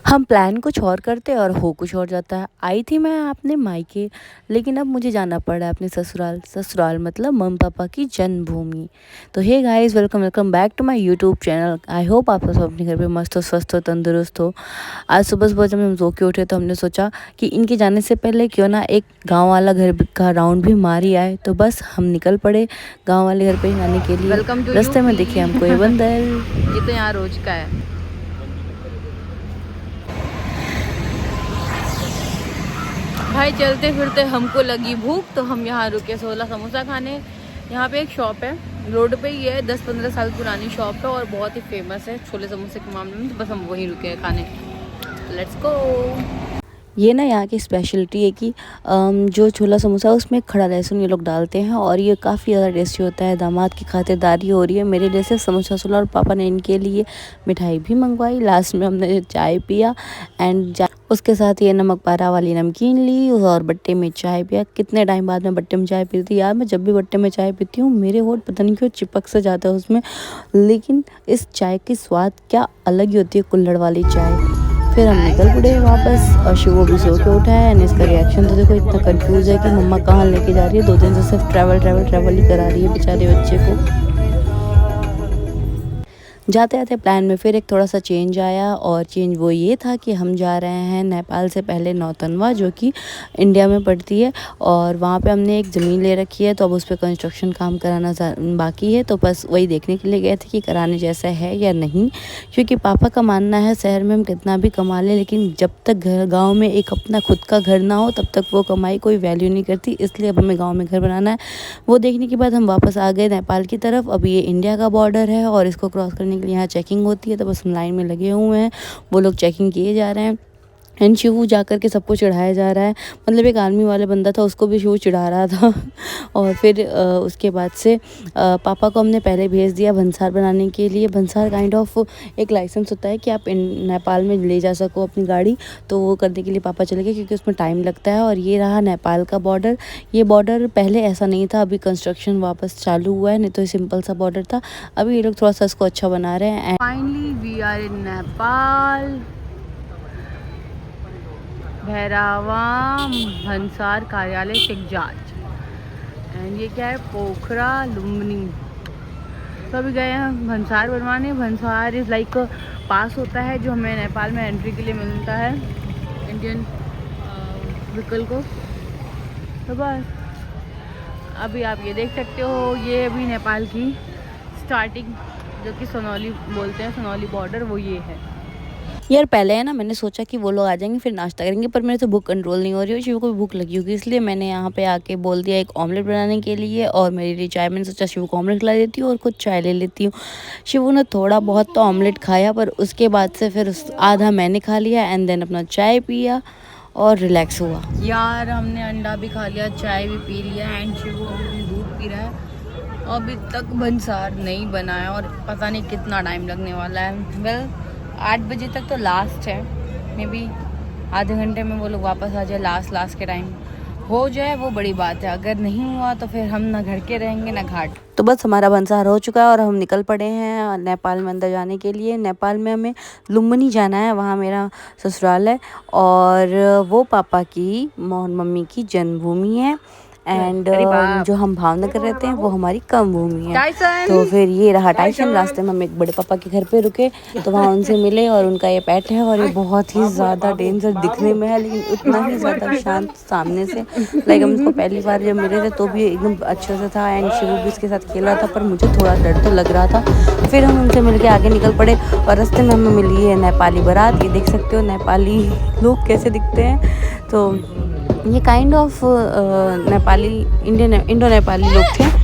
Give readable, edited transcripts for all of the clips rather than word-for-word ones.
हम प्लान कुछ और करते और हो कुछ और जाता है। आई थी मैं अपने मायके, लेकिन अब मुझे जाना पड़ा है अपने ससुराल। ससुराल मतलब मम्मी पापा की जन्मभूमि। तो hey guys, welcome welcome back to my YouTube channel. I hope आप सब अपने घर पे मस्त हो, स्वस्थ हो, तंदुरुस्त हो। आज सुबह सुबह जब हम सो के उठे तो हमने सोचा कि इनके जाने से पहले क्यों ना एक गाँव वाला घर का राउंड भी मार ही आए। तो बस हम निकल पड़े गाँव वाले घर पे जाने के लिए। वेलकम टू रास्ते में यूपी। दिखे हमको ये बंदर। ये तो यहाँ रोज का है। भाई चलते फिरते हमको लगी भूख तो हम यहाँ रुके 16 समोसा खाने। यहाँ पे एक शॉप है, रोड पे ही है, 10-15 साल पुरानी शॉप है और बहुत ही फेमस है छोले समोसे के मामले में। तो बस हम वहीं रुके हैं खाने। Let's go. ये ना यहाँ की स्पेशलिटी है कि जो छोला समोसा है उसमें खड़ा लहसुन ये लोग डालते हैं और ये काफ़ी ज़्यादा टेस्टी होता है। दामाद की खातिरदारी हो रही है मेरे लिए सिर्फ समोसा छोला, और पापा ने इनके लिए मिठाई भी मंगवाई। लास्ट में हमने चाय पिया एंड उसके साथ ये नमक पारा वाली नमकीन ली और बट्टे में चाय पिया। कितने टाइम बाद मैं बट्टे में चाय पी थी यार। मैं जब भी बट्टे में चाय पीती हूँ मेरे होठ पता नहीं क्यों चिपक से जाता है उसमें, लेकिन इस चाय की स्वाद क्या अलग ही होती है, कुल्हड़ वाली चाय। फिर हम निकल पड़े वापस और शिवो भी सो के उठा है एंड इसका रिएक्शन तो देखो, इतना कंफ्यूज है कि मम्मा कहाँ लेके जा रही है। 2 दिन से सिर्फ ट्रैवल ही करा रही है बेचारे बच्चे को। जाते जाते प्लान में फिर एक थोड़ा सा चेंज आया, और चेंज वो ये था कि हम जा रहे हैं नेपाल से पहले नौतनवा, जो कि इंडिया में पड़ती है। और वहाँ पे हमने एक ज़मीन ले रखी है, तो अब उस पर कंस्ट्रक्शन काम कराना बाकी है। तो बस वही देखने के लिए गए थे कि कराने जैसा है या नहीं, क्योंकि पापा का मानना है शहर में हम कितना भी कमा लें लेकिन जब तक गाँव में एक अपना खुद का घर ना हो तब तक वो कमाई कोई वैल्यू नहीं करती। इसलिए अब हमें गाँव में घर बनाना है। वो देखने के बाद हम वापस आ गए नेपाल की तरफ। अब ये इंडिया का बॉर्डर है और इसको क्रॉस करने के लिए यहाँ चेकिंग होती है, तो बस हम लाइन में लगे हुए हैं। वो लोग चेकिंग किए जा रहे हैं एंड शिवू जा कर के सबको चिढ़ाया जा रहा है। मतलब एक आर्मी वाला बंदा था, उसको भी शिवू चिढ़ा रहा था। और फिर उसके बाद से पापा को हमने पहले भेज दिया भंसार बनाने के लिए। भंसार काइंड ऑफ एक लाइसेंस होता है कि आप नेपाल में ले जा सको अपनी गाड़ी, तो वो करने के लिए पापा चले गए क्योंकि उसमें टाइम लगता है। और ये रहा नेपाल का बॉर्डर। ये बॉर्डर पहले ऐसा नहीं था, अभी कंस्ट्रक्शन वापस चालू हुआ है, नहीं तो सिंपल सा बॉर्डर था। अभी ये लोग थोड़ा सा इसको अच्छा बना रहे हैं। Finally we are in Nepal. Bhairahawa भंसार कार्यालय टेक जांच। एंड ये क्या है, पोखरा लुम्बिनी। तो अभी गए हैं भंसार बनवाने। भंसार इज़ लाइक पास होता है जो हमें नेपाल में एंट्री के लिए मिलता है इंडियन व्हीकल को। तो बस अभी आप ये देख सकते हो, ये अभी नेपाल की स्टार्टिंग जो कि सोनौली बोलते हैं, सोनौली बॉर्डर, वो ये है। यार पहले है ना, मैंने सोचा कि वो लोग आ जाएंगे फिर नाश्ता करेंगे, पर मेरे से भूख कंट्रोल नहीं हो रही है। शिव को भी भूख लगी होगी, इसलिए मैंने यहाँ पे आके बोल दिया एक ऑमलेट बनाने के लिए, और मेरे लिए चाय। मैंने सोचा शिव को ऑमलेट खिला देती हूँ और खुद चाय ले लेती हूँ। शिव ने थोड़ा बहुत तो ऑमलेट खाया, पर उसके बाद से फिर आधा मैंने खा लिया एंड देन अपना चाय पिया और रिलैक्स हुआ। यार हमने अंडा भी खा लिया, चाय भी पी लिया एंड शिव अभी दूध पी रहा है। अभी तक भंसार नहीं बना है और पता नहीं कितना टाइम लगने वाला है। वेल 8 बजे तक तो लास्ट है, मे बी आधे घंटे में वो लोग वापस आ जाए। लास्ट के टाइम हो जाए वो बड़ी बात है, अगर नहीं हुआ तो फिर हम ना घर के रहेंगे ना घाट। तो बस हमारा भंसार हो चुका है और हम निकल पड़े हैं नेपाल में अंदर जाने के लिए। नेपाल में हमें लुम्बिनी जाना है, वहाँ मेरा ससुराल है और वो पापा की मोहन मम्मी की जन्मभूमि है। एंड जो हम भावनगर रहते हैं वो हमारी कर्म भूमि है। तो फिर ये रहा टाइसन। रास्ते में हम एक बड़े पापा के घर पे रुके तो वहाँ उनसे मिले, और उनका ये पेट है और ये बहुत ही ज़्यादा डेंजर दिखने में है लेकिन उतना ही ज़्यादा शांत सामने से। लाइक हम उसको पहली बार जब मिले थे तो भी एकदम अच्छे से था एंड शिवू भी इसके साथ खेल रहा था, पर मुझे थोड़ा डर तो लग रहा था। फिर हम उनसे मिल के आगे निकल पड़े और रास्ते में हमें मिली है नेपाली बारात। ये देख सकते हो नेपाली लोग कैसे दिखते हैं। तो ये kind of Nepali Indo Nepali लोग थे।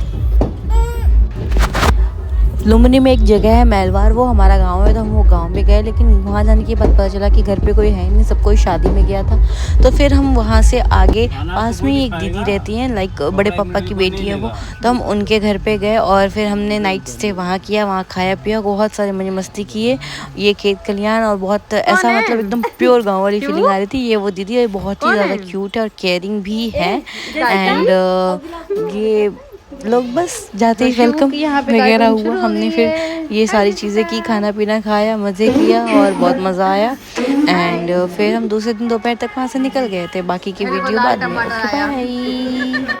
लुम्बिनी में एक जगह है मैलवार, वो हमारा गांव है, तो हम वो गांव में गए, लेकिन वहाँ जाने के बाद पता चला कि घर पे कोई है नहीं, सब कोई शादी में गया था। तो फिर हम वहाँ से आगे पास में ही एक दीदी रहती हैं, लाइक बड़े पापा की बेटी है वो, तो हम उनके घर पे गए और फिर हमने नाइट स्टे वहाँ किया, वहाँ खाया पिया, बहुत सारे मजे मस्ती किए। ये खेत खलियान और बहुत ऐसा मतलब एकदम प्योर गाँव वाली फीलिंग आ रही थी। ये वो दीदी है, बहुत ही ज़्यादा क्यूट है और केयरिंग भी है। एंड ये लोग बस जाते ही वेलकम वगैरह हुआ। हमने फिर ये सारी चीज़ें की, खाना पीना खाया, मज़े किया और बहुत मज़ा आया। एंड फिर हम दूसरे दिन दोपहर तक वहाँ से निकल गए थे। बाकी की वीडियो बाद में। Okay bye.